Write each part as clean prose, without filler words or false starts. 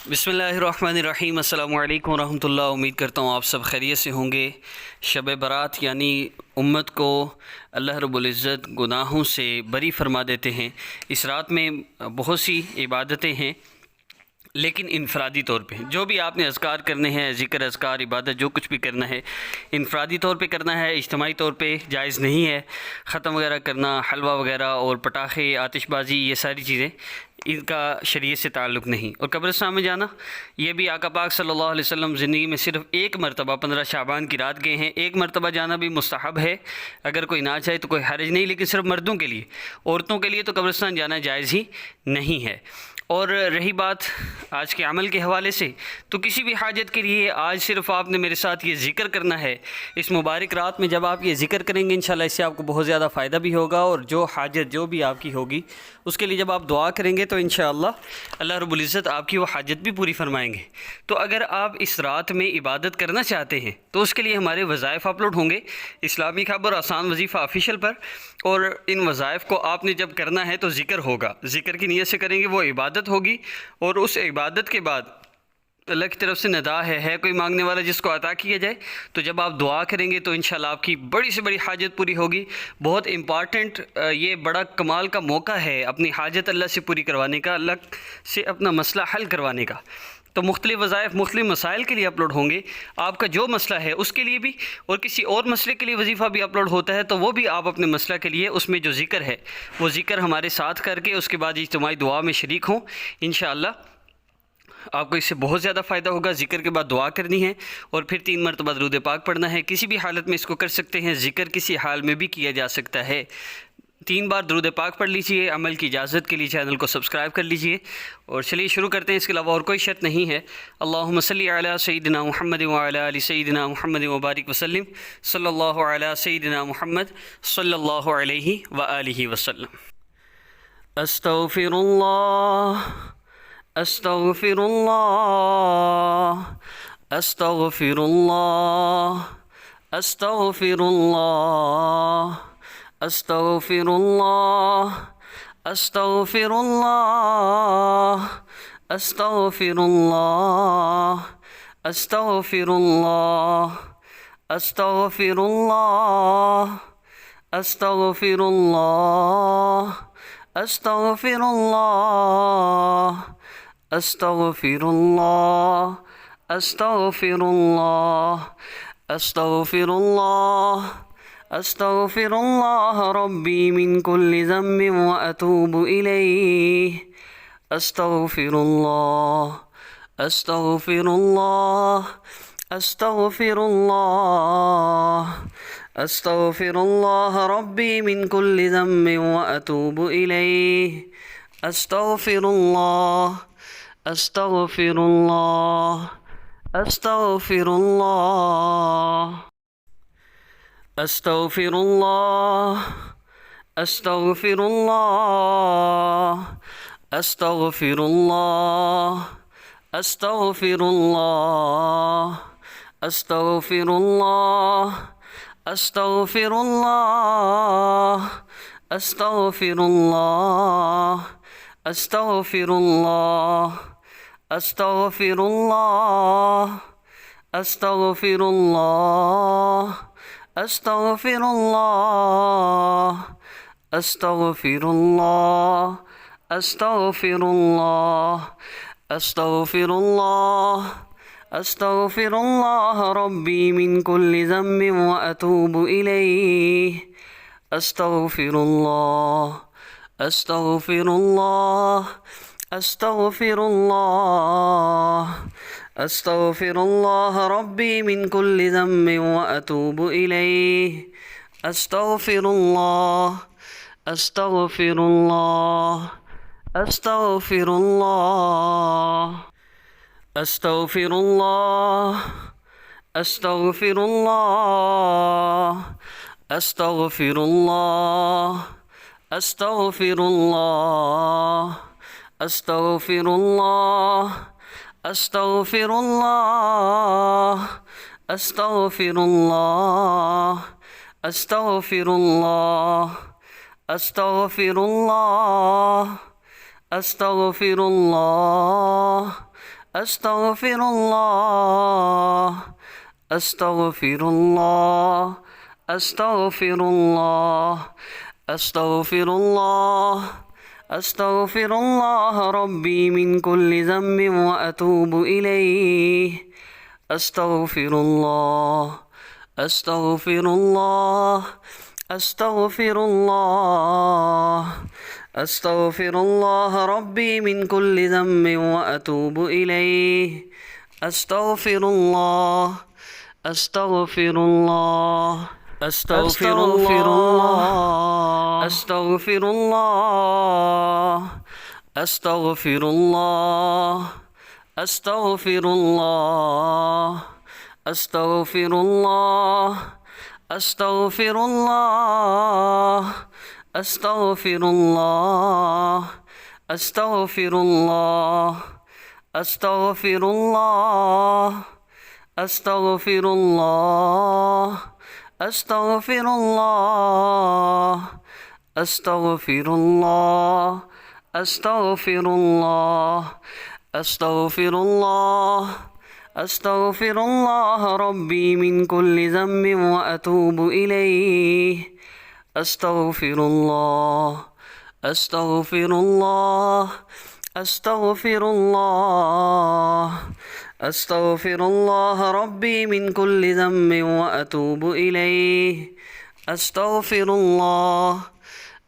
بسم اللہ الرحمن الرحیم۔ السلام علیکم ورحمۃ اللہ۔ امید کرتا ہوں آپ سب خیریت سے ہوں گے۔ شب برات یعنی امت کو اللہ رب العزت گناہوں سے بری فرما دیتے ہیں۔ اس رات میں بہت سی عبادتیں ہیں، لیکن انفرادی طور پہ جو بھی آپ نے اذکار کرنے ہیں، ذکر، اذکار، عبادت، جو کچھ بھی کرنا ہے انفرادی طور پہ کرنا ہے، اجتماعی طور پہ جائز نہیں ہے۔ ختم وغیرہ کرنا، حلوہ وغیرہ اور پٹاخے، آتش بازی، یہ ساری چیزیں ان کا شریعت سے تعلق نہیں۔ اور قبرستان میں جانا، یہ بھی آقا پاک صلی اللہ علیہ وسلم زندگی میں صرف ایک مرتبہ 15 شعبان کی رات گئے ہیں۔ ایک مرتبہ جانا بھی مستحب ہے، اگر کوئی نہ چاہے تو کوئی حرج نہیں، لیکن صرف مردوں کے لیے، عورتوں کے لیے تو قبرستان جانا جائز ہی نہیں ہے۔ اور رہی بات آج کے عمل کے حوالے سے، تو کسی بھی حاجت کے لیے آج صرف آپ نے میرے ساتھ یہ ذکر کرنا ہے۔ اس مبارک رات میں جب آپ یہ ذکر کریں گے، انشاءاللہ اس سے آپ کو بہت زیادہ فائدہ بھی ہوگا، اور جو حاجت جو بھی آپ کی ہوگی اس کے لیے جب آپ دعا کریں گے تو انشاءاللہ اللہ رب العزت آپ کی وہ حاجت بھی پوری فرمائیں گے۔ تو اگر آپ اس رات میں عبادت کرنا چاہتے ہیں تو اس کے لیے ہمارے وظائف اپلوڈ ہوں گے اسلامک ہب اور آسان وظیفہ آفیشیل پر، اور ان وظائف کو آپ نے جب کرنا ہے تو ذکر ہوگا، ذکر کی نیت سے کریں گے، وہ عبادت ہوگی، اور اس عبادت کے بعد اللہ کی طرف سے ندا ہے کوئی مانگنے والا جس کو عطا کیا جائے، تو جب آپ دعا کریں گے تو انشاءاللہ آپ کی بڑی سے بڑی حاجت پوری ہوگی۔ بہت امپارٹنٹ، یہ بڑا کمال کا موقع ہے اپنی حاجت اللہ سے پوری کروانے کا، اللہ سے اپنا مسئلہ حل کروانے کا۔ تو مختلف وظائف مختلف مسائل کے لیے اپلوڈ ہوں گے، آپ کا جو مسئلہ ہے اس کے لیے بھی، اور کسی اور مسئلے کے لیے وظیفہ بھی اپلوڈ ہوتا ہے، تو وہ بھی آپ اپنے مسئلہ کے لیے اس میں جو ذکر ہے وہ ذکر ہمارے ساتھ کر کے اس کے بعد اجتماعی دعا میں شریک ہوں۔ انشاءاللہ آپ کو اس سے بہت زیادہ فائدہ ہوگا۔ ذکر کے بعد دعا کرنی ہے، اور پھر 3 مرتبہ درود پاک پڑھنا ہے۔ کسی بھی حالت میں اس کو کر سکتے ہیں، ذکر کسی حال میں بھی کیا جا سکتا ہے۔ 3 بار درود پاک پڑھ لیجئے۔ عمل کی اجازت کے لیے چینل کو سبسکرائب کر لیجئے، اور چلیے شروع کرتے ہیں۔ اس کے علاوہ اور کوئی شرط نہیں ہے۔ اللہم صلی علی سیدنا محمد وعلی آل سیدنا محمد وبارک وسلم۔ صلی اللہ علی سیدنا محمد صلی اللہ علیہ وآلہ وسلم۔ استغفر اللہ، استغفر اللہ، استغفر اللہ، استغفر اللہ، استغفر اللہ، استغفر اللہ، استغفر اللہ، استغفر اللہ، استغفر اللہ، استغفر اللہ، استغفر اللہ، استغفر اللہ، استغفر اللہ، استغفر اللہ، استغفر اللہ ربی من کل ذنب واتوب الیہ، استغفر اللہ، استغفر اللہ، استغفر اللہ، استغفر اللہ ربی من کل ذنب واتوب الیہ، استغفر اللہ، استغفر اللہ، استغفر اللہ، استغفر اللہ، استغفر اللہ، استغفر اللہ، استغفر اللہ، استغفر اللہ، استغفر اللہ، استغفر اللہ، استغفر اللہ، استغفر اللہ، استغفر اللہ، استغفر اللہ، استغفر اللہ، استغفر اللہ، استغفر اللہ، استغفر اللہ ربی من کل ذنب واتوب الیہ، استغفر اللہ، استغفر اللہ، استغفر اللہ، استغفر اللہ ربی من کل ذنب واتوب الیہ، استغفر اللہ، استغفر اللہ، استغفر اللہ، استغفر اللہ، استغفر اللہ، استغفر اللہ، استغفر اللہ، استغفر اللہ، استغفر اللہ، استغفر اللہ، استغفر اللہ، استغفر اللہ، استغفر اللہ، अस्तगफिरुल्लाह, अस्तगफिरुल्लाह, अस्तगफिरुल्लाह, अस्तगफिरुल्लाह, अस्तगफिरुल्लाह रब्बी मिन कुल्लि ज़म्बिन व अतूबु इलैह। अस्तगफिरुल्लाह, अस्तगफिरुल्लाह, अस्तगफिरुल्लाह, अस्तगफिरुल्लाह रब्बी मिन कुल्लि ज़म्बिन व अतूबु इलैह। अस्तगफिरुल्लाह, अस्तगफिरुल्लाह, अस्तगफिरुल्लाह, अस्तगफिरुल्लाह, अस्तगफिरुल्लाह, अस्तगफिरुल्लाह, अस्तगफिरुल्लाह, अस्तगफिरुल्लाह, अस्तगफिरुल्लाह, अस्तगफिरुल्लाह, अस्तगफिरुल्लाह, अस्तगफिरुल्लाह, अस्तगफिरुल्लाह, अस्तगफिरुल्लाह, अस्तगफिरुल्लाह, अस्तगफिरुल्लाह, अस्तगफिरुल्लाह रब्बी मिन कुल्लि ज़म्बिन व अतूबु इलैह। अस्तगफिरुल्लाह, अस्तगफिरुल्लाह, अस्तगफिरुल्लाह, अस्तगफिरुल्लाह रब्बी मिन कुल्लि ज़म्बिन व अतूबु इलैह। अस्तगफिरुल्लाह,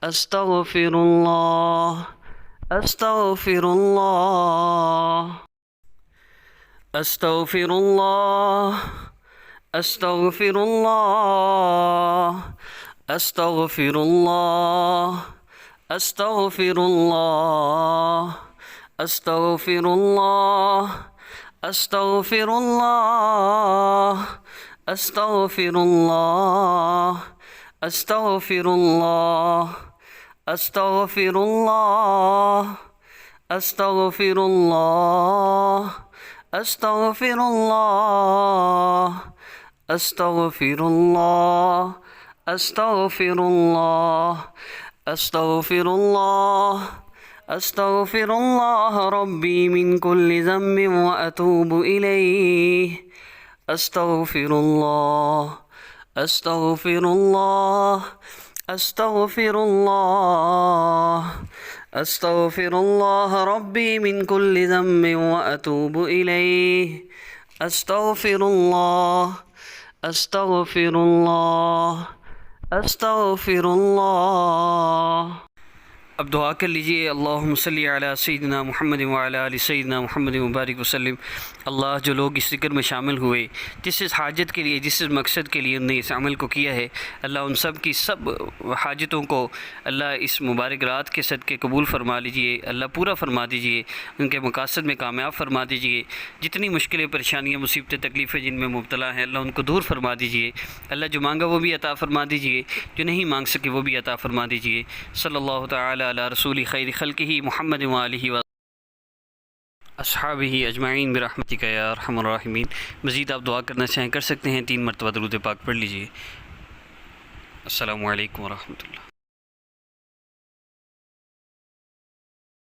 अस्तगफिरुल्लाह, अस्तगफिरुल्लाह, अस्तगफिरुल्लाह, अस्तगफिरुल्लाह, अस्तगफिरुल्लाह, अस्तगफिरुल्लाह, अस्तगफिरुल्लाह, अस्तगफिरुल्लाह, अस्तगफिरुल्लाह, अस्तगफिरुल्लाह, अस्तगफिरुल्लाह, अस्तगफिरुल्लाह, अस्तगफिरुल्लाह, अस्तगफिरुल्लाह, अस्तगफिरुल्लाह, अस्तगफिरुल्लाह, अस्तगफिरुल्लाह रब्बी मिन कुल्लि ज़म्बिन व अतूबु इलैह। अस्तगफिरुल्लाह, अस्तगफिरुल्लाह, अस्तगफिरुल्लाह, अस्तगफिरुल्लाह रब्बी मिन कुल्लि ज़म्बिन व अतूबु इलैह। अस्तगफिरुल्लाह, अस्तगफिरुल्लाह, अस्तगफिरुल्लाह। अब दुआ कर लीजिए, अल्लाहुम्मा सल्ली अला सय्यिदिना मुहम्मद व अला आलि सय्यिदिना मुहम्मद व बारिक वसल्लम। अल्लाह, जो लोग इस ज़िक्र में शामिल हुए, जिस इस हाजत के लिए, जिस इस मकसद के लिए उन्होंने इस अमल को किया है, अल्लाह उन सब की सब हाजतों को अल्लाह इस मुबारक रात के सदक़े कबूल फ़रमा लीजिए। अल्लाह पूरा फ़रमा दीजिए, उनके मकासद में कामयाब फ़रमा दीजिए। जितनी मुश्किलें, परेशानियाँ, मुसीबतें, तकलीफ़ें जिनमें मुब्तला हैं, अल्लाह उनको दूर फ़रमा दीजिए। अल्लाह जो मांगा वो भी अता फ़रमा दीजिए, जो नहीं मांग सके वो भी अता फ़रमा दीजिए। सल्लल्लाहु तआला अला रसूली खैरि खल्क़िही मुहम्मद व आलिही व अस्हाबिही अजमाइन बिरहमतिका या अरहमर राहिमीन। मज़ीद आप दुआ करना चाहें कर सकते हैं, 3 मरतबा दरूद पाक पढ़ लीजिए। अस्सलामु अलैकुम व रहमतुल्लाह।